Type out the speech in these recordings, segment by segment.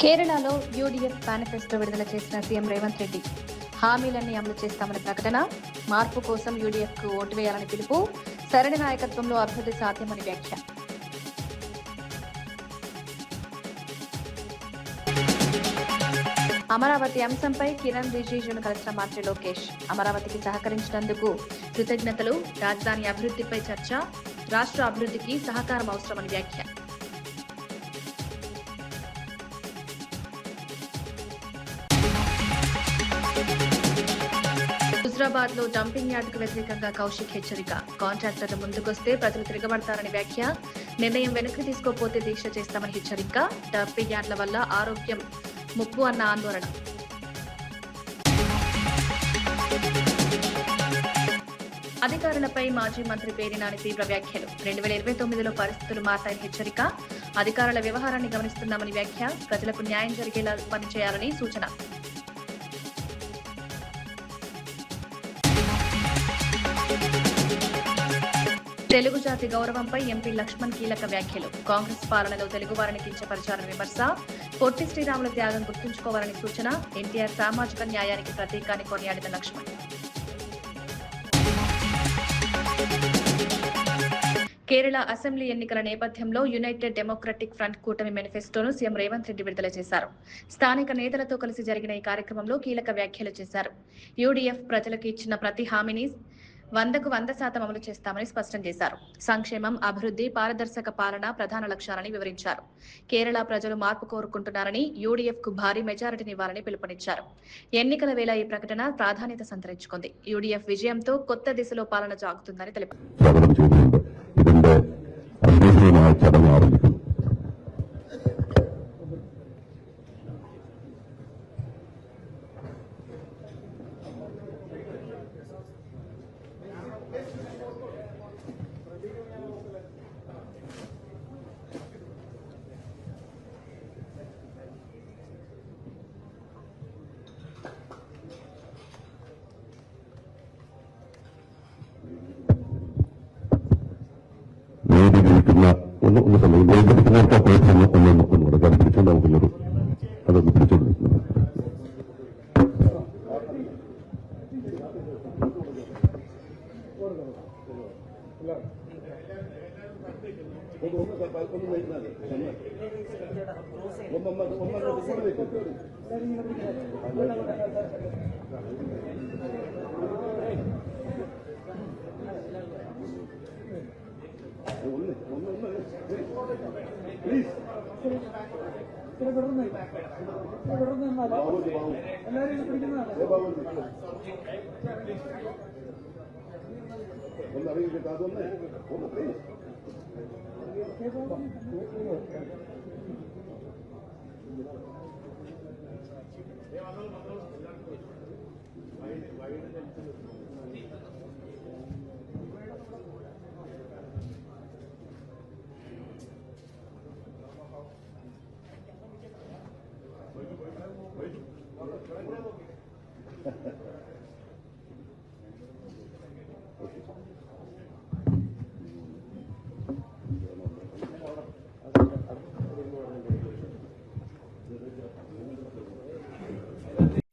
కేరళలో UDF manifesto విడుదల చేసిన సీఎం రేవంత్ రెడ్డి హామీలన్నీ అమలు చేస్తామని ప్రకటన, మార్పు కోసం యూడీఎఫ్ కు ఓటు వేయాలని పిలుపు, సరైన నాయకత్వంలో అభివృద్ధి సాధ్యమని వ్యాఖ్య. అమరావతి అంశంపై కిరణ్ రిజిజును కలిసిన మంత్రి లోకేష్, అమరావతికి సహకరించినందుకు కృతజ్ఞతలు, రాజధాని అభివృద్ధిపై చర్చ, రాష్ట్ర అభివృద్ధికి సహకారం అవసరమని వ్యాఖ్య. హుజరాబాద్ లో డంపింగ్ యార్డుకు వ్యతిరేకంగా కౌశిక్ హెచ్చరిక, కాంట్రాక్టర్లు ముందుకొస్తే ప్రజలు తిరగబడతారని వ్యాఖ్య, నిర్ణయం వెనక్కి తీసుకోపోతే దీక్ష చేస్తామని హెచ్చరిక, డంపింగ్ యార్డుల వల్ల ఆరోగ్యం ముప్పు అన్న ఆందోళన. అధికారులపై మాజీ మంత్రి పేర్ని నాని తీవ్ర వ్యాఖ్యలు, 2029లో పరిస్థితులు మారతాయని హెచ్చరిక, అధికారుల వ్యవహారాన్ని గమనిస్తున్నామని వ్యాఖ్య, ప్రజలకు న్యాయం జరిగేలా పనిచేయాలని సూచన. తెలుగు జాతి గౌరవంపై ఎంపీ లక్ష్మణ్ కీలక వ్యాఖ్యలు, కాంగ్రెస్ పాలనలో తెలుగువారిని కించపరిచారని విమర్శ, పొట్టి శ్రీరాముల త్యాగం గుర్తుంచుకోవాలని సూచన, ఎన్టీఆర్ సామాజిక న్యాయానికి ప్రతీకాన్ని కొనియాడిన లక్ష్మణ్. కేరళ అసెంబ్లీ ఎన్నికల నేపథ్యంలో యునైటెడ్ డెమోక్రటిక్ ఫ్రంట్ కూటమి మేనిఫెస్టోను సీఎం రేవంత్ రెడ్డి విడుదల చేశారు. స్థానిక నేతలతో కలిసి జరిగిన ఈ కార్యక్రమంలో కీలక వ్యాఖ్యలు చేశారు. యూడీఎఫ్ ప్రజలకు ఇచ్చిన ప్రతి హామీని 100% అమలు చేస్తామని స్పష్టం చేశారు. సంక్షేమం, అభివృద్ధి, పారదర్శక పాలన ప్రధాన లక్ష్యాలని వివరించారు. కేరళ ప్రజలు మార్పు కోరుకుంటున్నారని, యూడీఎఫ్ కు భారీ మెజారిటీని ఇవ్వాలని పిలుపునిచ్చారు. ఎన్నికల వేళ ఈ ప్రకటన ప్రాధాన్యత సంతరించుకుంది. యూడీఎఫ్ విజయంతో కొత్త దిశలో పాలన సాగుతుందని తెలిపారు. una familia que tiene esta puesta no comemos con una característica de un color a lo que precio Please.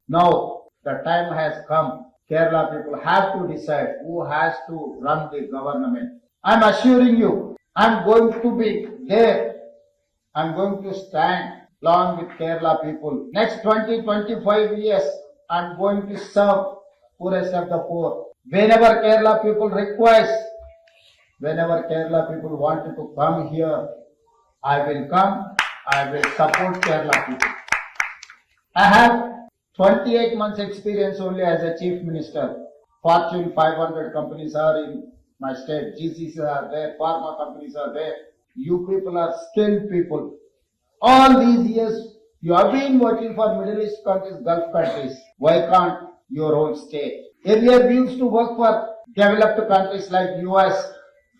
Now the time has come. Kerala people have to decide who has to run the government. I'm assuring you, I'm going to be there. I'm going to stand along with Kerala people. Next 20-25 years, I'm going to serve poorest of the poor. Whenever Kerala people request, whenever Kerala people wanted to come here, I will come. I will support Kerala people. I have 28 months experience only as a chief minister. Fortune 500 companies are in my state. GCCs are there. Pharma companies are there. You people are skilled people. All these years, you have been working for Middle East countries, Gulf countries. Why can't your own state? Earlier, we used to work for developed countries like US,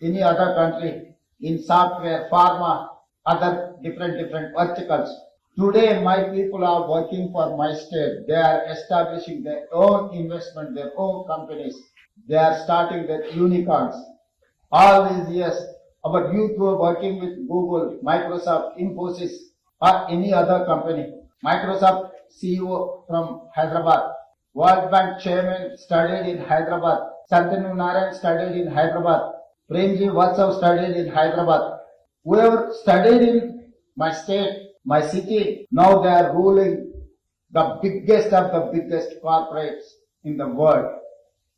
any other country, in software, pharma, other different verticals. Today, my people are working for my state. They are establishing their own investment, their own companies. They are starting their unicorns. All these years, our youth were working with Google, Microsoft, Infosys, or any other company. Microsoft CEO from Hyderabad. World Bank Chairman studied in Hyderabad. Santanu Narayan studied in Hyderabad. Premji Vatsav studied in Hyderabad. Whoever studied in my state, my city, now they are ruling the biggest of the biggest corporates in the world.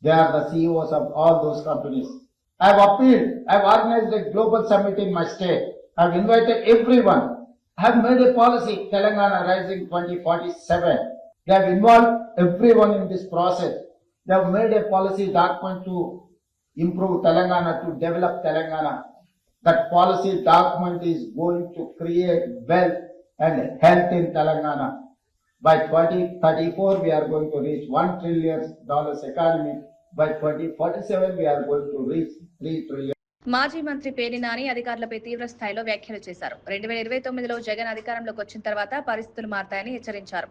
They are the CEOs of all those companies. I have appealed. I have organized a global summit in my state. I have invited everyone. I have made a policy, Telangana Rising 2047. They have involved everyone in this process. They have made a policy document to improve Telangana, to develop Telangana. That policy document is going to create wealth and health in Telangana. By 2034, we are going to reach $1 trillion economy. By 2047, we are going to reach $3 trillion. మాజీ మంత్రి పేర్ని నాని అధికారులపై తీవ్ర స్థాయిలో వ్యాఖ్యలు చేశారు. 2029లో జగన్ అధికారంలోకి వచ్చిన తర్వాత పరిస్థితులు మారతాయని హెచ్చరించారు.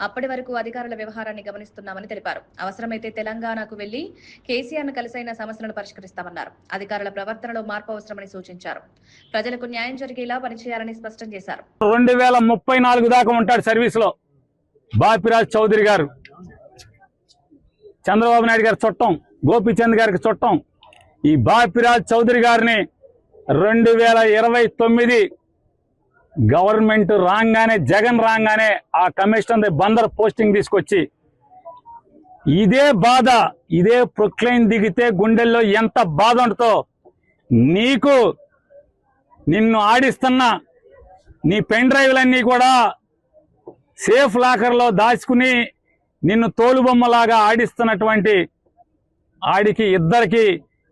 అప్పటి వరకు అధికారుల వ్యవహారాన్ని గమనిస్తున్నామని తెలిపారు. అవసరమైతే తెలంగాణకు వెళ్లి కేసీఆర్ను కలిసైన సమస్యలను పరిష్కరిస్తామన్నారు. అధికారుల ప్రవర్తనలో మార్పు అవసరమని సూచించారు. ప్రజలకు న్యాయం జరిగేలా పనిచేయాలని స్పష్టం చేశారు. 2034 దాకా ఉంటాడు సర్వీస్ లో బాపిరాజ్ చౌదరి గారు. చంద్రబాబు నాయుడు గారి చుట్టం, గోపీచంద్ గారికి చుట్టం. ఈ బాపిరాజ్ చౌదరి గారిని 2029 గవర్నమెంట్ రాగానే, జగన్ రాగానే ఆ కమిషనర్ బందర్ పోస్టింగ్ తీసుకొచ్చి ఇదే బాధ, ఇదే ప్రొక్లైన్ దిగితే గుండెల్లో ఎంత బాధ ఉంటుందో నీకు, నిన్ను ఆడిస్తున్న నీ పెన్ డ్రైవ్లన్నీ కూడా సేఫ్ లాకర్లో దాచుకుని నిన్ను తోలుబొమ్మలాగా ఆడిస్తున్నటువంటి ఆడికి ఇద్దరికి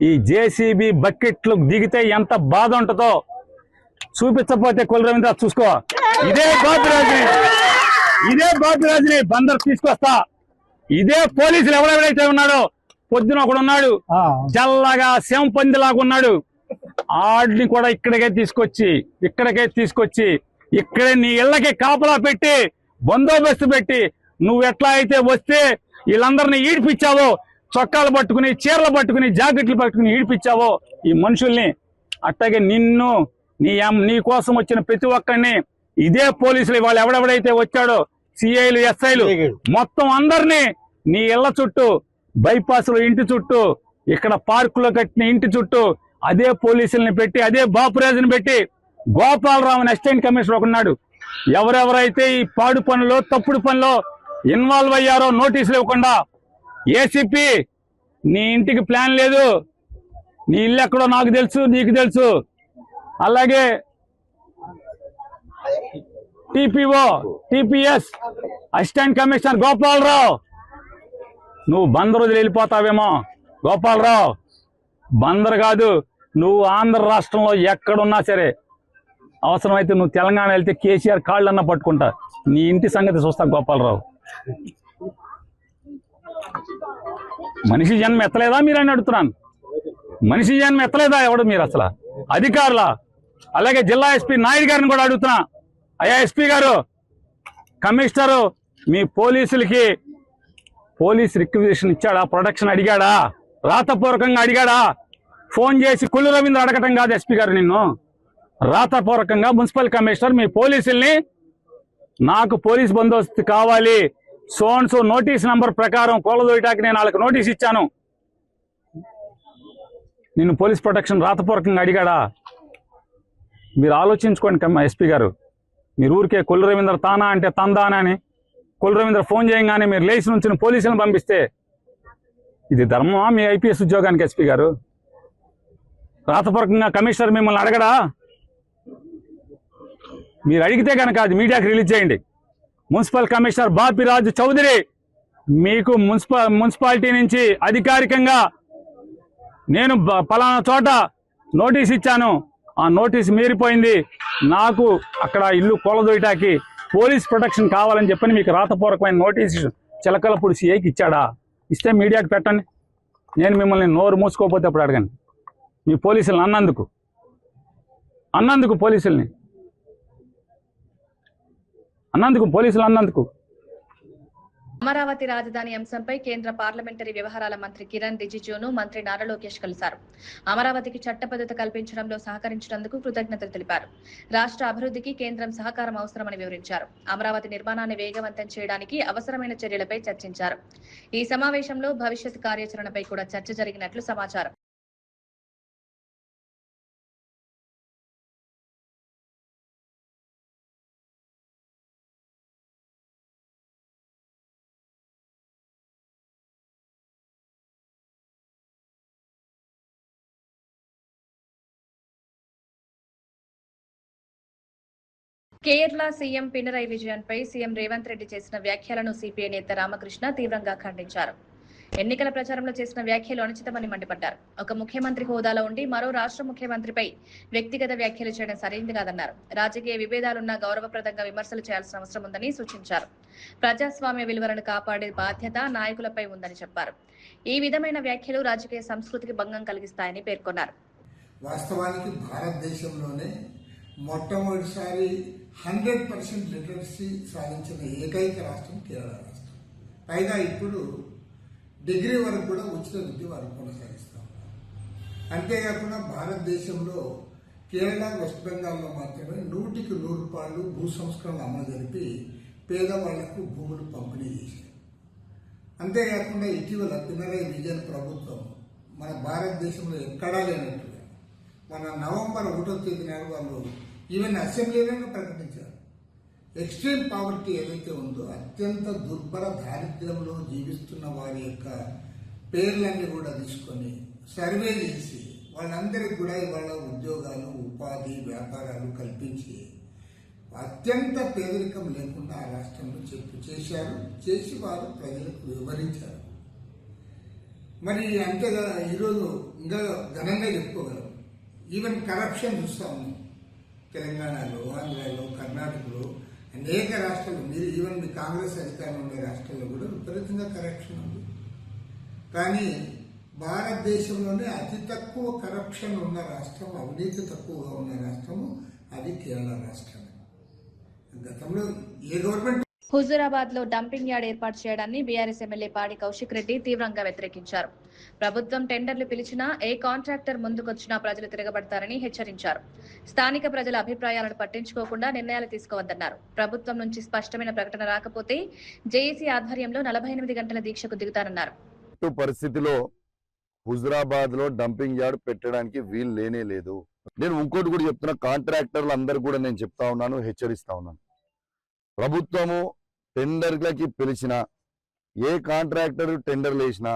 ఈ జేసీబీ బకెట్లు దిగితే ఎంత బాధ ఉంటుందో చూపించకపోతే కుల రవీంద్ర చూసుకో. ఇదే బాపిరాజుని బందర్ తీసుకొస్తా. ఇదే పోలీసులు ఎవరెవరైతే ఉన్నాడో, పొద్దున ఒకడు ఉన్నాడు చల్లగా శంపందిలాగా ఉన్నాడు, ఆడిని కూడా ఇక్కడికే తీసుకొచ్చి ఇక్కడే నీ ఇళ్ళకి కాపలా పెట్టి బందోబస్తు పెట్టి నువ్వు ఎట్లా అయితే వస్తే వీళ్ళందరినీ ఈడిపించావో, చొక్కాలు పట్టుకుని, చీరలు పట్టుకుని, జాకెట్లు పట్టుకుని ఈడిపించావో ఈ మనుషుల్ని, అట్లాగే నిన్ను నీ కోసం వచ్చిన ప్రతి ఒక్కరిని ఇదే పోలీసులు వాళ్ళు ఎవడెవడైతే వచ్చాడో సిఐలు, ఎస్ఐలు మొత్తం అందరినీ నీ ఇళ్ల చుట్టూ, బైపాస్లో ఇంటి చుట్టూ, ఇక్కడ పార్కులో కట్టిన ఇంటి చుట్టూ అదే పోలీసుల్ని పెట్టి, అదే బాపురాజుని పెట్టి, గోపాలరావు అసిస్టెంట్ కమిషనర్ ఒకన్నాడు. ఎవరెవరైతే ఈ పాడు పనులు, తప్పుడు పనులు ఇన్వాల్వ్ అయ్యారో నోటీసులు ఇవ్వకుండా, ఏసీపీ నీ ఇంటికి ప్లాన్ లేదు, నీ ఇల్లు ఎక్కడో నాకు తెలుసు, నీకు తెలుసు. అలాగే టిపిఎస్ అసిస్టెంట్ కమిషనర్ గోపాలరావు, నువ్వు బందర్ వదిలి వెళ్ళిపోతావేమో. గోపాలరావు, బందర్ కాదు, నువ్వు ఆంధ్ర రాష్ట్రంలో ఎక్కడున్నా సరే, అవసరమైతే నువ్వు తెలంగాణ వెళ్తే కేసీఆర్ కాళ్ళన్నా పట్టుకుంటా. నీ ఇంటి సంగతి చూస్తా గోపాలరావు. మనిషి జన్మ ఎత్తలేదా మీరు అని అడుగుతున్నాను. మనిషి జన్మ ఎత్తలేదా ఎవడు మీరు అసలు అధికారుల? అలాగే జిల్లా ఎస్పీ నాయుడు గారిని కూడా అడుగుతున్నా. అయ్యా ఎస్పీ గారు, కమిషనరు మీ పోలీసులకి పోలీస్ రిక్విజిషన్ ఇచ్చాడా? ప్రొటెక్షన్ అడిగాడా? రాతపూర్వకంగా అడిగాడా? ఫోన్ చేసి కుల్లు రవీంద్ర అడగటం కాదు ఎస్పీ గారు, నిన్ను రాతపూర్వకంగా మున్సిపల్ కమిషనర్ మీ పోలీసుల్ని, నాకు పోలీస్ బందోబస్తు కావాలి, సోన్సో నోటీస్ నంబర్ ప్రకారం కోలదోయటానికి నేను వాళ్ళకి నోటీస్ ఇచ్చాను, నిన్ను పోలీస్ ప్రొటెక్షన్ రాతపూర్వకంగా అడిగాడా? మీరు ఆలోచించుకోండి ఎస్పీ గారు. మీరు ఊరికే కొల్లు రవీంద్ర తానా అంటే తందానా అని కొల్లు రవీంద్ర ఫోన్ చేయగానే మీరు లేచి నుంచి పోలీసులను పంపిస్తే ఇది ధర్మమా మీ ఐపీఎస్ ఉద్యోగానికి? ఎస్పీ గారు, రాతపూర్వకంగా కమిషనర్ మిమ్మల్ని అడగడా? మీరు అడిగితే కనుక అది మీడియాకి రిలీజ్ చేయండి. మున్సిపల్ కమిషనర్ బాపిరాజు చౌదరి, మీకు మున్సిపాలిటీ నుంచి అధికారికంగా నేను పలానా చోట నోటీస్ ఇచ్చాను, ఆ నోటీస్ మీరిపోయింది, నాకు అక్కడ ఇల్లు కూలదోయటానికి పోలీస్ ప్రొటెక్షన్ కావాలని చెప్పని మీకు రాతపూర్వకమైన నోటీస్ చిలకలపూడి సిఐకి ఇచ్చాడా? ఇస్తే మీడియాకి పెట్టండి. నేను మిమ్మల్ని నోరు మూసుకోకపోతే అప్పుడు అడగండి. మీ పోలీసులను అన్నందుకు పోలీసులు అన్నందుకు అమరావతి రాజధాని అంశంపై కేంద్ర పార్లమెంటరీ వ్యవహారాల మంత్రి కిరణ్ రిజిజును మంత్రి నారా లోకేష్ కలిశారు. అమరావతికి చట్టబద్ధత కల్పించడంలో సహకరించినందుకు కృతజ్ఞతలు తెలిపారు. రాష్ట్ర అభివృద్ధికి కేంద్రం సహకారం అవసరమని వివరించారు. అమరావతి నిర్మాణాన్ని వేగవంతం చేయడానికి అవసరమైన చర్యలపై చర్చించారు. ఈ సమావేశంలో భవిష్యత్ కార్యాచరణపై కూడా చర్చ జరిగినట్లు సమాచారం. కేరళ సీఎం పినరయి విజయన్ పై సీఎం రేవంత్ రెడ్డి చేసిన వ్యాఖ్యలను సిపిఐ నేత రామకృష్ణ తీవ్రంగా ఖండించారు. ఎన్నికల ప్రచారంలో చేసిన వ్యాఖ్యలు అనుచితమని మండిపడ్డారు. ఒక ముఖ్యమంత్రి హోదాలో ఉండి మరో రాష్ట్ర ముఖ్యమంత్రిపై వ్యక్తిగత వ్యాఖ్యలు చేయడం సరైంది కాదన్నారు. రాజకీయ విభేదాలున్న గౌరవప్రదంగా విమర్శలు చేయాల్సిన అవసరం ఉందని సూచించారు. ప్రజాస్వామ్య విలువలను కాపాడే బాధ్యత నాయకులపై ఉందని చెప్పారు. ఈ విధమైన వ్యాఖ్యలు రాజకీయ సంస్కృతికి భంగం కలిగిస్తాయని పేర్కొన్నారు. వాస్తవానికి భారతదేశంలోనే మొట్టమొదటిసారి 100% లిటరసీ సాధించిన ఏకైక రాష్ట్రం కేరళ రాష్ట్రం. పైగా ఇప్పుడు డిగ్రీ వరకు కూడా ఉచిత విద్య వారు కొనసాగిస్తూ ఉన్నారు. అంతేకాకుండా భారతదేశంలో కేరళ, వెస్ట్ బెంగాల్లో మాత్రమే 100కి 100 రూపాయలు భూ సంస్కరణలు అమలు జరిపి పేదవాళ్లకు భూములు పంపిణీ చేశారు. అంతేకాకుండా ఇటీవల పినరయి విజయన్ ప్రభుత్వం మన భారతదేశంలో ఎక్కడా లేనట్టుగా మన నవంబర్ 1వ తేదీ నాడు వాళ్ళు ఈవెన్ అసెంబ్లీలోనే ప్రకటించారు. ఎక్స్ట్రీమ్ పావర్టీ ఏదైతే ఉందో అత్యంత దుర్భర దారిద్ర్యంలో జీవిస్తున్న వారి యొక్క పేర్లన్నీ కూడా తీసుకొని సర్వే చేసి వాళ్ళందరికీ కూడా ఇవాళ ఉద్యోగాలు, ఉపాధి, వ్యాపారాలు కల్పించి అత్యంత పేదరికం లేకుండా ఆ రాష్ట్రంలో చేశారు. చేసి వారు ప్రజలకు వివరించారు. మరి అంతేగా ఈరోజు ఇంకా ఘనంగా చెప్పుకోగలం. ఈవెన్ కరప్షన్ చూస్తా ఉన్నాం. తెలంగాణలో, ఆంధ్రాలో, కర్ణాటకలో అనేక రాష్ట్రాలు, మీరు ఈవెన్ మీ కాంగ్రెస్ అధికారం ఉండే రాష్ట్రాల్లో కూడా విపరీతంగా కరప్షన్ ఉంది. కానీ భారతదేశంలోనే అతి తక్కువ కరప్షన్ ఉన్న రాష్ట్రం, అవినీతి తక్కువగా ఉన్న రాష్ట్రము అది కేరళ రాష్ట్రమే. గతంలో ఏ గవర్నమెంట్ హుజూరాబాద్ లో డంపింగ్ యార్డ్ ఏర్పాటు చేయడాన్ని బీఆర్ఎస్ ఎమ్మెల్యే పాడి కౌశిక్ రెడ్డి తీవ్రంగా వ్యతిరేకించారు. ప్రభుత్వం టెండర్లు పిలిచినా ఏ కాంట్రాక్టర్ ముందుకొచ్చినా ప్రజలు తిరగబడతారని హెచ్చరించారు. స్థానిక ప్రజల అభిప్రాయాలను పట్టించుకోకుండా నిర్ణయాలు తీసుకోవద్దన్నారు. ప్రభుత్వం నుంచి స్పష్టమైన ప్రకటన రాకపోతే జేఏసీ ఆధ్వర్యంలో 48 గంటల దీక్షకు దిగుతారన్నారు. పరిస్థితిలో హుజూరాబాద్ లో డంపింగ్ యార్డ్ పెట్టడానికి వీలు లేనే లేదు. నేను ఇంకోటి కూడా చెప్తున్నా, కాంట్రాక్టర్లు అందరు కూడా నేను చెప్తా ఉన్నాను, హెచ్చరిస్తా ఉన్నాను. ప్రభుత్వము టెండర్లకి పిలిచిన ఏ కాంట్రాక్టర్ టెండర్లు వేసినా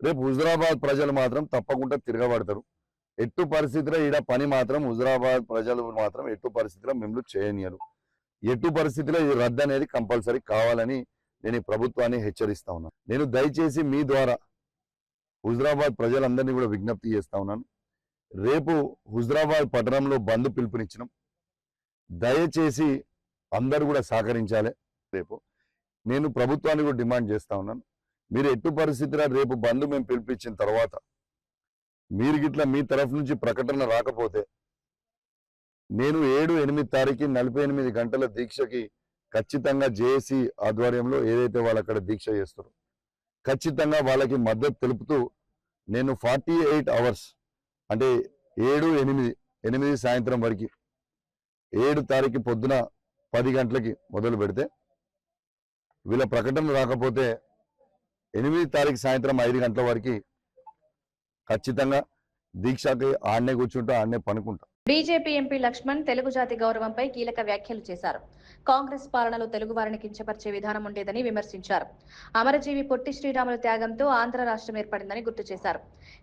రేపు హుజూరాబాద్ ప్రజలు మాత్రం తప్పకుండా తిరగబడతారు. ఎట్టు పరిస్థితిలో ఈడ పని మాత్రం హుజూరాబాద్ ప్రజలు మాత్రం ఎట్టు పరిస్థితిలో మిమ్మల్ని చేయనియరు. ఎట్టు పరిస్థితిలో ఈ రద్దు అనేది కంపల్సరీ కావాలని నేను ఈ ప్రభుత్వాన్ని హెచ్చరిస్తా ఉన్నాను. నేను దయచేసి మీ ద్వారా హుజూరాబాద్ ప్రజలందరినీ కూడా విజ్ఞప్తి చేస్తా ఉన్నాను. రేపు హుజూరాబాద్ పట్టణంలో బంద్ పిలుపునిచ్చినాం. దయచేసి అందరూ కూడా సహకరించాలి. రేపు నేను ప్రభుత్వాన్ని కూడా డిమాండ్ చేస్తా ఉన్నాను, మీరు ఎట్టు పరిస్థితిలో రేపు బంద్ మేము పిలిపించిన తర్వాత మీరు గిట్లా మీ తరఫు నుంచి ప్రకటన రాకపోతే నేను 7-8 తారీఖు 48 గంటల దీక్షకి ఖచ్చితంగా జేఏసీ ఆధ్వర్యంలో ఏదైతే వాళ్ళు అక్కడ దీక్ష చేస్తారో ఖచ్చితంగా వాళ్ళకి మద్దతు తెలుపుతూ నేను 48 అవర్స్ అంటే 7-8 సాయంత్రం వరకు 7 తారీఖు పొద్దున 10 గంటలకి మొదలు పెడితే వీళ్ళ ప్రకటన రాకపోతే 8 తారీఖు సాయంత్రం 5 గంటల వరకు ఖచ్చితంగా దీక్షకి ఆడనే కూర్చుంటా, ఆడనే పనుకుంటా. బీజేపీ ఎంపీ లక్ష్మణ్ తెలుగు జాతి గౌరవంపై కీలక వ్యాఖ్యలు చేశారు. కాంగ్రెస్ పాలనలో తెలుగు వారిని కించపరిచే విధానం ఉండేదని విమర్శించారు. అమరజీవి పొట్టి శ్రీరాములు త్యాగంతో ఆంధ్ర రాష్ట్రం ఏర్పడిందని గుర్తు చేశారు.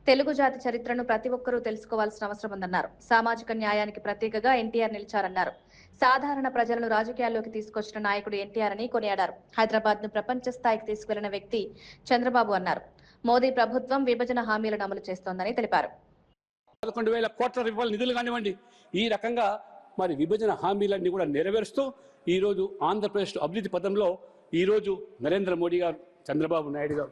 తెలుగు జాతి చరిత్రను ప్రతి ఒక్కరూ తెలుసుకోవాల్సిన అవసరం ఉందన్నారు. సామాజిక న్యాయానికి ప్రతీకగా ఎన్టీఆర్ నిలిచారన్నారు. సాధారణ ప్రజలను రాజకీయాల్లోకి తీసుకొచ్చిన నాయకుడు ఎన్టీఆర్ అని కొనియాడారు. హైదరాబాద్ ను ప్రపంచ స్థాయికి తీసుకెళ్లిన వ్యక్తి చంద్రబాబు అన్నారు. మోదీ ప్రభుత్వం విభజన హామీలను అమలు చేస్తోందని తెలిపారు. 11,000 కోట్ల రూపాయల నిధులు కానివ్వండి, ఈ రకంగా మరి విభజన హామీలన్నీ కూడా నెరవేరుస్తూ ఈరోజు ఆంధ్రప్రదేశ్ అభివృద్ధి పథంలో ఈరోజు నరేంద్ర మోడీ గారు, చంద్రబాబు నాయుడు గారు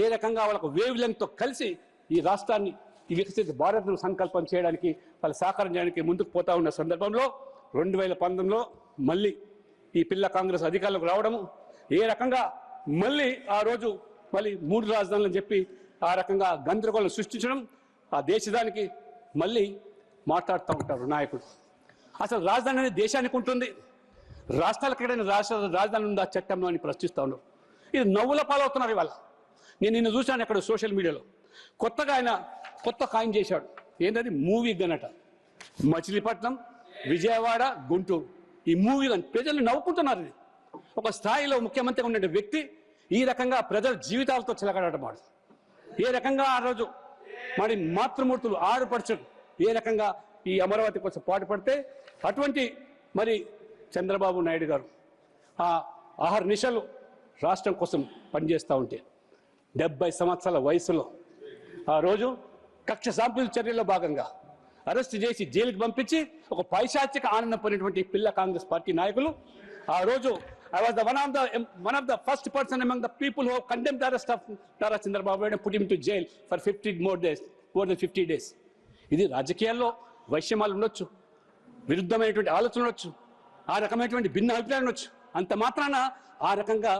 ఏ రకంగా వాళ్ళకు వేవ్ లెంగ్త్తో కలిసి ఈ రాష్ట్రాన్ని ఈ వికసిత భారత్ను సంకల్పం చేయడానికి వాళ్ళు సహకారం చేయడానికి ముందుకు పోతా ఉన్న సందర్భంలో 2019లో మళ్ళీ ఈ పిల్ల కాంగ్రెస్ అధికారంలోకి రావడము, ఏ రకంగా మళ్ళీ ఆ రోజు మళ్ళీ 3 రాజధానులు అని చెప్పి ఆ రకంగా గందరగోళం సృష్టించడం, ఆ దేశానికి మళ్ళీ మాట్లాడుతూ ఉంటారు నాయకుడు. అసలు రాజధాని అనేది దేశానికి ఉంటుంది, రాష్ట్రాలకు ఎక్కడైనా రాజధాని ఉందా చట్టంలో అని ప్రశ్నిస్తూ ఉన్నారు. ఇది నవ్వుల పాలవుతున్నారు ఇవాళ. నేను నిన్న చూశాను అక్కడ సోషల్ మీడియాలో కొత్తగా ఆయన కాయిన్ చేశాడు. ఏంటది? మూవీ గనట. మచిలీపట్నం, విజయవాడ, గుంటూరు ఈ మూవీ గన్ ప్రజలు నవ్వుకుంటున్నారు. ఇది ఒక స్థాయిలో ముఖ్యమంత్రిగా ఉండే వ్యక్తి ఈ రకంగా ప్రజల జీవితాలతో చిలకడమాట. ఏ రకంగా ఆ రోజు మరి మాతృమూర్తులు ఆడుపరచడు ఏ రకంగా ఈ అమరావతి కోసం పాటుపడితే అటువంటి మరి చంద్రబాబు నాయుడు గారు ఆ ఆహార నిశలు రాష్ట్రం కోసం పనిచేస్తూ ఉంటే 70 సంవత్సరాల వయసులో ఆ రోజు కక్ష సాంపుల్ చర్యల్లో భాగంగా అరెస్ట్ చేసి జైలుకి పంపించి ఒక పైశాచిక ఆనందం పొందినటువంటి పిల్ల కాంగ్రెస్ పార్టీ నాయకులు ఆ రోజు I was one of the first person among the people who condemned the arrest of Tara Chandrababu and put him to jail for 50 more days, more than 50 days. ఇది రాజకీయాల్లో వైషమ్యాలు ఉండొచ్చు, విరుద్ధమైనటువంటి ఆలోచన ఉండొచ్చు, ఆ రకమైనటువంటి భిన్న అభిప్రాయాలు ఉండొచ్చు. అంత మాత్రాన ఆ రకంగా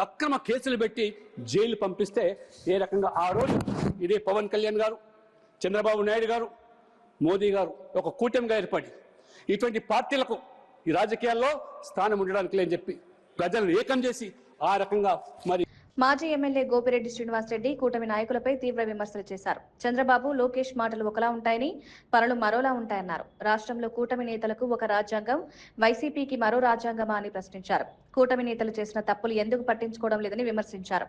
అక్రమ కేసులు పెట్టి జైలు పంపిస్తే ఏ రకంగా ఆ రోజు ఇదే పవన్ కళ్యాణ్ గారు, చంద్రబాబు నాయుడు గారు, మోదీ గారు ఒక కూటమిగా ఏర్పడి ఇటువంటి పార్టీలకు ఈ రాజకీయాల్లో స్థానం ఉండడానికి లేని చెప్పి ప్రజలను ఏకం చేసి ఆ రకంగా మరి మాజీ ఎమ్మెల్యే గోపిరెడ్డి శ్రీనివాసరెడ్డి కూటమి నాయకులపై తీవ్ర విమర్శలు చేశారు. చంద్రబాబు, లోకేష్ మాటలు ఒకలా ఉంటాయని, పనులు మరోలా ఉంటాయన్నారు. రాష్ట్రంలో కూటమి నేతలకు ఒక రాజ్యాంగం, వైసీపీకి మరో రాజ్యాంగమా అని ప్రశ్నించారు. కూటమి నేతలు చేసిన తప్పులు ఎందుకు పట్టించుకోవడం లేదని విమర్శించారు.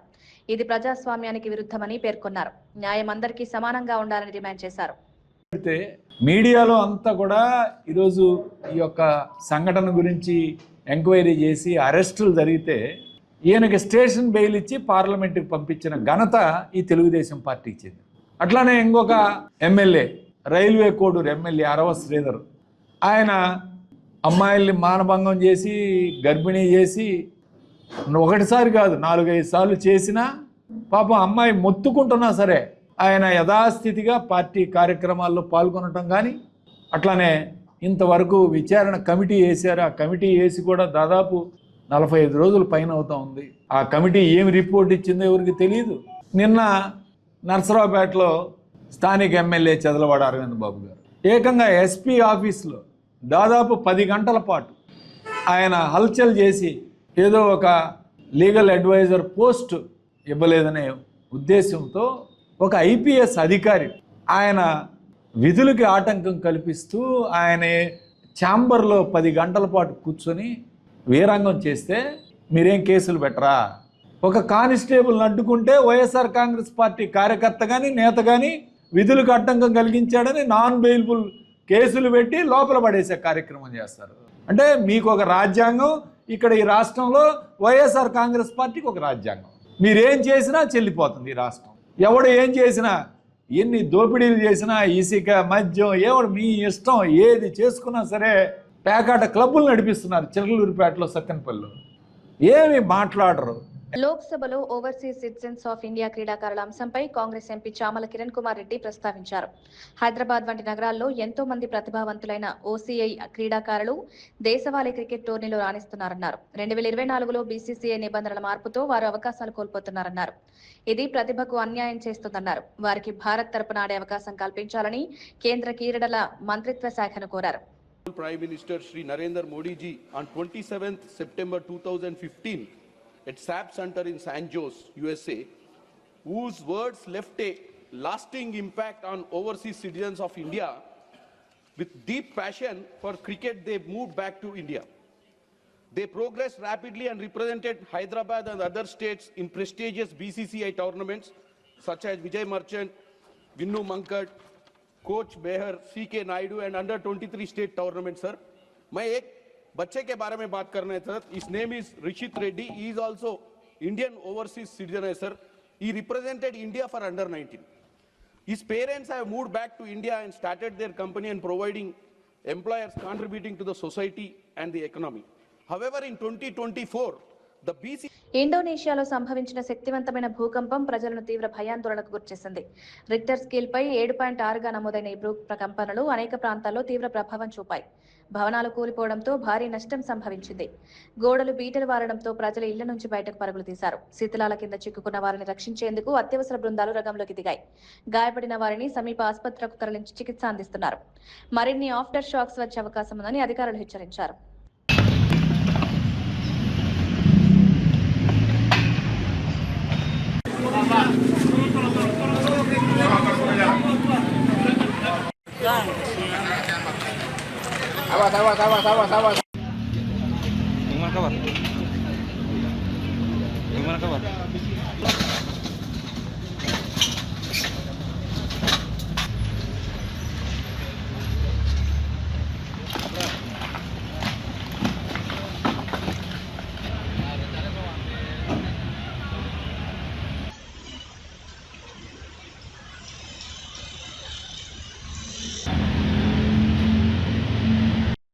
ఇది ప్రజాస్వామ్యానికి విరుద్ధమని పేర్కొన్నారు. న్యాయం అందరికీ సమానంగా ఉండాలని డిమాండ్ చేశారు. మీడియాలో అంతా కూడా ఈరోజు ఈ యొక్క సంఘటన గురించి ఎంక్వైరీ చేసి అరెస్టులు జరిగితే ఈయనకి స్టేషన్ బెయిల్ ఇచ్చి పార్లమెంటుకి పంపించిన ఘనత ఈ తెలుగుదేశం పార్టీకి చెంది. అట్లానే ఇంకొక ఎమ్మెల్యే, రైల్వే కోడూరు ఎమ్మెల్యే అరవ శ్రీధర్, ఆయన అమ్మాయిల్ని మానభంగం చేసి గర్భిణీ చేసి ఒకటిసారి కాదు 4-5 సార్లు చేసినా పాపం అమ్మాయి మొత్తుకుంటున్నా సరే ఆయన యథాస్థితిగా పార్టీ కార్యక్రమాల్లో పాల్గొనటం కానీ, అట్లానే ఇంతవరకు విచారణ కమిటీ వేశారు. ఆ కమిటీ వేసి కూడా దాదాపు 45 రోజుల పైన అవుతా ఉంది. ఆ కమిటీ ఏమి రిపోర్ట్ ఇచ్చిందో ఎవరికి తెలియదు. నిన్న నర్సరావుపేటలో స్థానిక ఎమ్మెల్యే చదలవాడ అరవింద్ బాబు గారు ఏకంగా ఎస్పీ ఆఫీస్లో దాదాపు 10 గంటల పాటు ఆయన హల్చల్ చేసి ఏదో ఒక లీగల్ అడ్వైజర్ పోస్ట్ ఇవ్వలేదనే ఉద్దేశంతో ఒక ఐపీఎస్ అధికారి ఆయన విధులకి ఆటంకం కల్పిస్తూ ఆయన ఛాంబర్లో 10 గంటల పాటు కూర్చొని వీరాంగం చేస్తే మీరేం కేసులు పెట్టరా? ఒక కానిస్టేబుల్ని అడ్డుకుంటే వైఎస్ఆర్ కాంగ్రెస్ పార్టీ కార్యకర్త కానీ నేత కానీ విధులకు ఆటంకం కలిగించాడని నాన్ బెయిలబుల్ కేసులు పెట్టి లోపల పడేసే కార్యక్రమం చేస్తారు. అంటే మీకు ఒక రాజ్యాంగం, ఇక్కడ ఈ రాష్ట్రంలో వైఎస్ఆర్ కాంగ్రెస్ పార్టీకి ఒక రాజ్యాంగం. మీరేం చేసినా చెల్లిపోతుంది ఈ రాష్ట్రం. ఎవడు ఏం చేసినా, ఎన్ని దోపిడీలు చేసినా, ఇసుక, మద్యం, ఎవడు మీ ఇష్టం ఏది చేసుకున్నా సరే పేకాట క్లబ్బులు నడిపిస్తున్నారు చిలకలూరిపేటలో, సత్తెనపల్లిలో. ఏమి మాట్లాడరు. లోక్సభలో ఓవర్సీస్ సిటిజన్స్ ఆఫ్ ఇండియా క్రీడాకారుల అంశంపై కాంగ్రెస్ ఎంపీ చామల కిరణ్ కుమార్ రెడ్డి ప్రస్తావించారు. హైదరాబాద్ వంటి నగరాల్లో ఎంతో మంది ప్రతిభావంతులైన ఓసీఐ క్రీడాకారులు దేశవాళీ క్రికెట్ టోర్నీలో రాణిస్తున్నారన్నారు. 2024లో బీసీసీఐ నిబంధనల మార్పుతో వారు అవకాశాలు కోల్పోతున్నారన్నారు. ఇది ప్రతిభకు అన్యాయం చేస్తుందన్నారు. వారికి భారత్ తరపున ఆడే అవకాశం కల్పించాలని కేంద్ర క్రీడల మంత్రిత్వ శాఖను కోరారు. Prime Minister Shri Narendra Modi ji on 27th September 2015 at SAP Center in San Jose, USA, whose words left a lasting impact on overseas citizens of India. With deep passion for cricket, they moved back to India. They progressed rapidly and represented Hyderabad and other states in prestigious BCCI tournaments such as Vijay Merchant, Vinnu Mankad, coach Behar, CK Naidu and under 23 state tournament. Sir, मैं एक बच्चे के बारे में बात करना है sir. His name is Rishith Reddy. He is also Indian overseas citizen है sir. He represented India for under 19. His parents have moved back to India and started their company and providing employers contributing to the society and the economy. However, in 2024 ఇండోనేషియాలో సంభవించిన శక్తివంతమైన భూకంపం ప్రజలను తీవ్ర భయాందోళనకు గురిచేసింది. Richter scale పై 7.6గా నమోదైన ఈ భూకంపాలు అనేక ప్రాంతాల్లో తీవ్ర ప్రభావం చూపాయి. భవనాలు కూలిపోవడంతో భారీ నష్టం సంభవించింది. గోడలు బీటలు వారడంతో ప్రజలు ఇళ్ల నుంచి బయటకు పరుగులు తీశారు. శిథిలాల కింద చిక్కుకున్న వారిని రక్షించేందుకు అత్యవసర బృందాలు రంగంలోకి దిగాయి. గాయపడిన వారిని సమీప ఆసుపత్రికి తరలించి చికిత్స అందిస్తున్నారు. మరిన్ని ఆఫ్టర్ షాక్స్ వచ్చే అవకాశం ఉందని అధికారులు హెచ్చరించారు.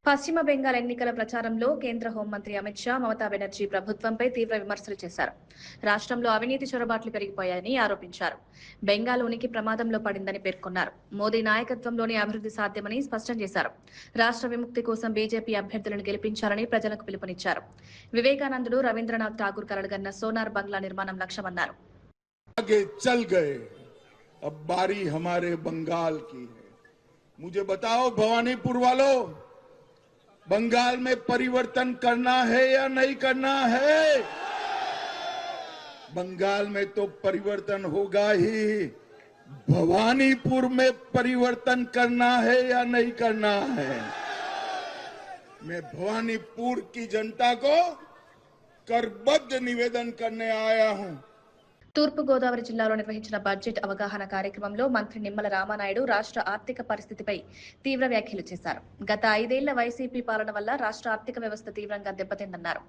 పశ్చిమ బెంగాల్ ఎన్నికల ప్రచారంలో కేంద్ర హోంమంత్రి అమిత్ షా మమతా బెనర్జీ ప్రభుత్వంపై తీవ్ర విమర్శలు చేశారు. రాష్ట్రంలో అవినీతి చొరబాట్లు పెరిగిపోయాయని ఆరోపించారు. బెంగాల్ ఉనికి ప్రమాదంలో పడిందని పేర్కొన్నారు. మోదీ నాయకత్వంలోని అభివృద్ధి సాధ్యమని స్పష్టం చేశారు. రాష్ట్ర విముక్తి కోసం బీజేపీ అభ్యర్థులను గెలిపించాలని ప్రజలకు పిలుపునిచ్చారు. వివేకానందుడు, రవీంద్రనాథ్ ఠాగూర్ కలలుగన్న సోనార్ బంగ్లా నిర్మాణం లక్ష్యమన్నారు. आगे चल गए, अब बारी हमारे बंगाल की है। मुझे बताओ भवानीपुर वालों, बंगाल में परिवर्तन करना है या नहीं करना है? बंगाल में तो परिवर्तन होगा ही, भवानीपुर में परिवर्तन करना है या नहीं करना है? मैं भवानीपुर की जनता को करबद्ध निवेदन करने आया हूं। తూర్పు గోదావరి జిల్లాలో నిర్వహించిన బడ్జెట్ అవగాహన కార్యక్రమంలో మంత్రి నిమ్మల రామానాయుడు రాష్ట్ర ఆర్థిక పరిస్థితిపై తీవ్ర వ్యాఖ్యలు చేశారు. గత 5 ఏళ్ల వైసీపీ పాలన వల్ల రాష్ట్ర ఆర్థిక వ్యవస్థ తీవ్రంగా దెబ్బతిందన్నారు.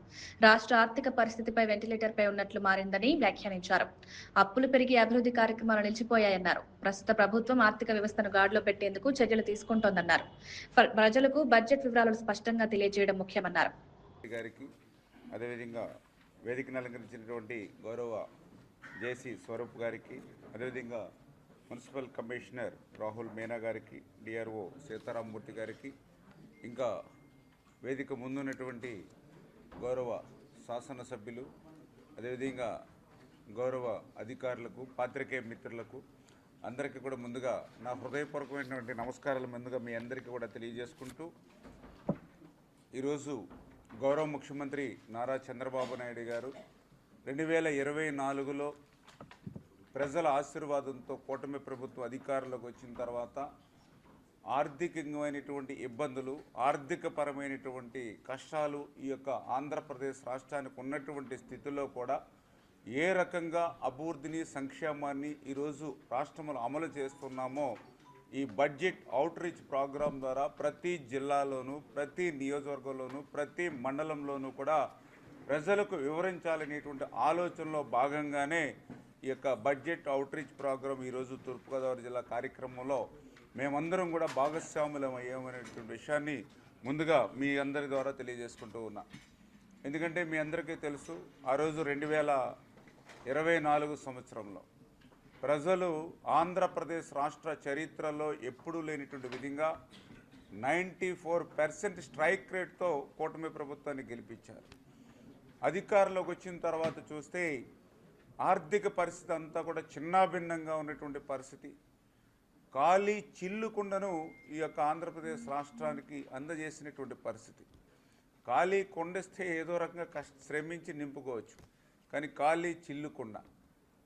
రాష్ట్ర ఆర్థిక పరిస్థితిపై వెంటిలేటర్పై ఉన్నట్లు మారిందని వ్యాఖ్యానించారు. అప్పులు పెరిగి అభివృద్ధి కార్యక్రమాలు నిలిచిపోయాయన్నారు. ప్రస్తుత ప్రభుత్వం ఆర్థిక వ్యవస్థను గాడిలో పెట్టేందుకు చర్యలు తీసుకుంటోందన్నారు. ప్రజలకు బడ్జెట్ వివరాలు స్పష్టంగా తెలియజేయడం ముఖ్యమన్నారు. అదేవిధంగా వేదికను అలంకరించినటువంటి గౌరవ జేసీ స్వరూప్ గారికి, అదేవిధంగా మున్సిపల్ కమిషనర్ రాహుల్ మీనా గారికి, డిఆర్ఓ సీతారామమూర్తి గారికి, ఇంకా వేదిక ముందున్నటువంటి గౌరవ శాసనసభ్యులు, అదేవిధంగా గౌరవ అధికారులకు, పాత్రికేయ మిత్రులకు అందరికీ కూడా ముందుగా నా హృదయపూర్వకమైనటువంటి నమస్కారాలు ముందుగా మీ అందరికీ కూడా తెలియజేసుకుంటూ, ఈరోజు గౌరవ ముఖ్యమంత్రి నారా చంద్రబాబు నాయుడు గారు 2024లో ప్రజల ఆశీర్వాదంతో కూటమి ప్రభుత్వం అధికారంలోకి వచ్చిన తర్వాత ఆర్థికమైనటువంటి ఇబ్బందులు, ఆర్థికపరమైనటువంటి కష్టాలు ఈ యొక్క ఆంధ్రప్రదేశ్ రాష్ట్రానికి ఉన్నటువంటి స్థితిలో కూడా ఏ రకంగా అభివృద్ధిని, సంక్షేమాన్ని ఈరోజు రాష్ట్రంలో అమలు చేస్తున్నామో ఈ బడ్జెట్ అవుట్ రీచ్ ప్రోగ్రాం ద్వారా ప్రతి జిల్లాలోనూ, ప్రతి నియోజకవర్గంలోనూ, ప్రతి మండలంలోనూ కూడా ప్రజలకు వివరించాలనేటువంటి ఆలోచనలో భాగంగానే ఈ యొక్క బడ్జెట్ అవుట్ రీచ్ ప్రోగ్రాం ఈరోజు తూర్పుగోదావరి జిల్లా కార్యక్రమంలో మేమందరం కూడా భాగస్వాములం అయ్యామనేటువంటి విషయాన్ని ముందుగా మీ అందరి ద్వారా తెలియజేసుకుంటూ ఉన్నా. ఎందుకంటే మీ అందరికీ తెలుసు, ఆ రోజు 2024 సంవత్సరంలో ప్రజలు ఆంధ్రప్రదేశ్ రాష్ట్ర చరిత్రలో ఎప్పుడూ లేనిటువంటి విధంగా 94% స్ట్రైక్ రేట్తో కూటమి ప్రభుత్వాన్ని గెలిపించారు. అధికారంలోకి వచ్చిన తర్వాత చూస్తే ఆర్థిక పరిస్థితి అంతా కూడా చిన్నాభిన్నంగా ఉన్నటువంటి పరిస్థితి. ఖాళీ చిల్లుకుండను ఈ యొక్క ఆంధ్రప్రదేశ్ రాష్ట్రానికి అందజేసినటువంటి పరిస్థితి. ఖాళీ కొండస్తే ఏదో రకంగా శ్రమించి నింపుకోవచ్చు, కానీ ఖాళీ చిల్లుకుండ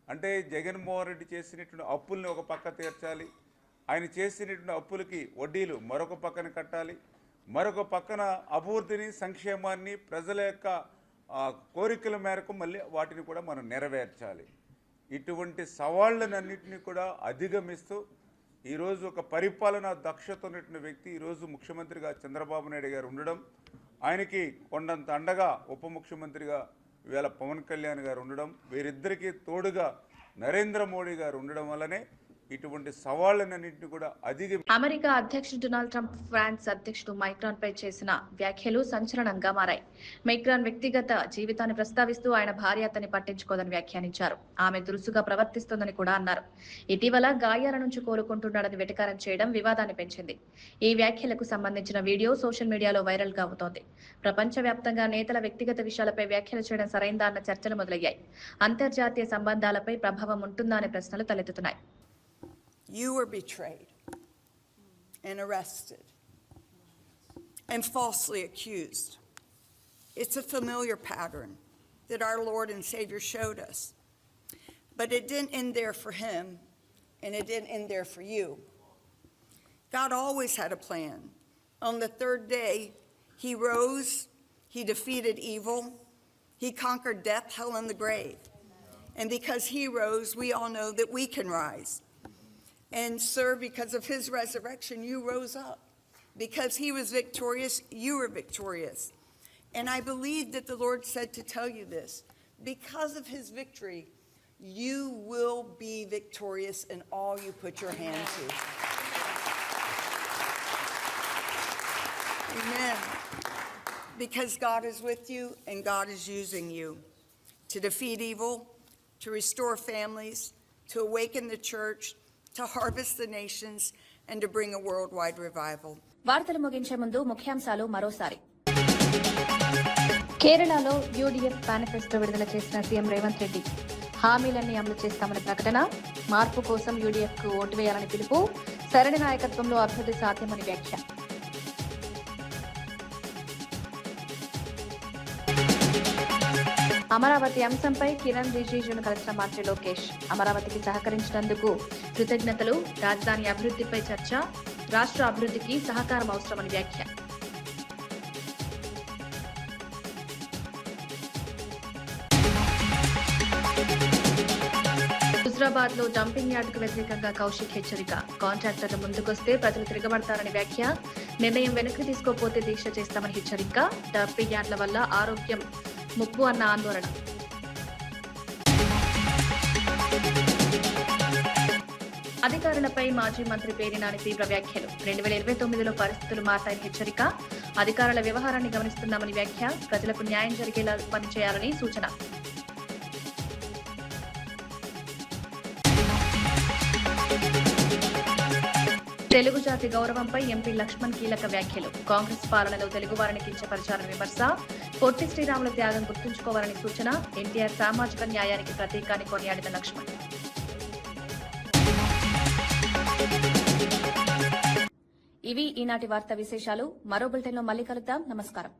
అంటే జగన్మోహన్ రెడ్డి చేసినటువంటి అప్పుల్ని ఒక పక్క తీర్చాలి, ఆయన చేసినటువంటి అప్పులకి వడ్డీలు మరొక పక్కన కట్టాలి, మరొక పక్కన అభివృద్ధిని, సంక్షేమాన్ని, ప్రజల యొక్క కోరికల మేరకు మళ్ళీ వాటిని కూడా మనం నెరవేర్చాలి. ఇటువంటి సవాళ్ళనన్నింటినీ కూడా అధిగమిస్తూ ఈరోజు ఒక పరిపాలనా దక్షత ఉన్నటువంటి వ్యక్తి ఈరోజు ముఖ్యమంత్రిగా చంద్రబాబు నాయుడు గారు ఉండడం, ఆయనకి కొండంత అండగా ఉప ముఖ్యమంత్రిగా ఇవాళ పవన్ కళ్యాణ్ గారు ఉండడం, వీరిద్దరికీ తోడుగా నరేంద్ర మోడీ గారు ఉండడం వల్లనే ఇటువంటి సవాళ్ళనన్నింటినీ కూడా అమెరికా అధ్యక్షుడు డొనాల్డ్ ట్రంప్ ఫ్రాన్స్ అధ్యక్షుడు మైక్రాన్ పై చేసిన వ్యాఖ్యలు సంచలనంగా మారాయి. మైక్రాన్ వ్యక్తిగత జీవితాన్ని ప్రస్తావిస్తూ ఆయన భార్య అతన్ని పట్టించుకోదని వ్యాఖ్యానించారు. ఆమె దురుసుగా ప్రవర్తిస్తోందని కూడా అన్నారు. ఇటీవల గాయాల నుంచి కోలుకుంటున్నాడని వెటకారం చేయడం వివాదాన్ని పెంచింది. ఈ వ్యాఖ్యలకు సంబంధించిన వీడియో సోషల్ మీడియాలో వైరల్ గా అవుతోంది. ప్రపంచవ్యాప్తంగా నేతల వ్యక్తిగత విషయాలపై వ్యాఖ్యలు చేయడం సరైందా అన్న చర్చలు మొదలయ్యాయి. అంతర్జాతీయ సంబంధాలపై ప్రభావం ఉంటుందా అనే ప్రశ్నలు తలెత్తుతున్నాయి. You were betrayed and arrested and falsely accused. It's a familiar pattern that our Lord and Savior showed us. But it didn't end there for him, and it didn't end there for you. God always had a plan. On the third day, he rose, he defeated evil, he conquered death, hell, and the grave. And because he rose, we all know that we can rise. And sir, because of his resurrection, you rose up. Because he was victorious, you were victorious. And I believe that the Lord said to tell you this. Because of his victory, you will be victorious in all you put your hand to. Amen. Because God is with you and God is using you to defeat evil, to restore families, to awaken the church, to harvest the nations, and to bring a worldwide revival. వార్తలు ముగించే ముందు ముఖ్యాంశాలు మరోసారి. కేరళలో UDF manifesto విడుదల చేసిన CM Revanth Reddy హామీలన్నీ అమలు చేస్తామని ప్రకటన. మార్పు కోసం యూడీఎఫ్ కు ఓటు వేయాలని పిలుపు. సరైన నాయకత్వంలో అభివృద్ధి సాధ్యమని వ్యాఖ్య. అమరావతి అంశంపై కిరణ్ రిజిజును కలిసిన మంత్రి లోకేష్. అమరావతికి సహకరించినందుకు కృతజ్ఞతలు. రాజధాని అభివృద్ధిపై చర్చ. రాష్ట్ర అభివృద్ధికి సహకారం అవసరమని వ్యాఖ్య. హుజరాబాద్ లో డంపింగ్ యార్డుకు వ్యతిరేకంగా కౌశిక్ హెచ్చరిక. కాంట్రాక్టర్లు ముందుకొస్తే ప్రజలు తిరగబడతారని వ్యాఖ్య. నిర్ణయం వెనక్కి తీసుకోకపోతే దీక్ష చేస్తామని హెచ్చరిక. డంపింగ్ యార్డుల వల్ల ఆరోగ్యం ముప్పు అన్న ఆందోళన. అధికారులపై మాజీ మంత్రి పేర్ని నాని తీవ్ర వ్యాఖ్యలు. 2029లో పరిస్థితులు మారతాయని హెచ్చరిక. అధికారుల వ్యవహారాన్ని గమనిస్తున్నామని వ్యాఖ్య. ప్రజలకు న్యాయం జరిగేలా పనిచేయాలని సూచన. తెలుగు జాతి గౌరవంపై ఎంపీ లక్ష్మణ్ కీలక వ్యాఖ్యలు. కాంగ్రెస్ పాలనలో తెలుగువారిని కించపరిచారని విమర్శ. పొట్టి శ్రీరాముల త్యాగం గుర్తుంచుకోవాలని సూచన. ఎన్టీఆర్ సామాజిక న్యాయానికి ప్రతీకాన్ని కొనియాడిన లక్ష్మణ్. ఇవి ఈనాటి వార్తా విశేషాలు. మరో బులెటిన్లో మళ్ళీ కలుద్దాం. నమస్కారం.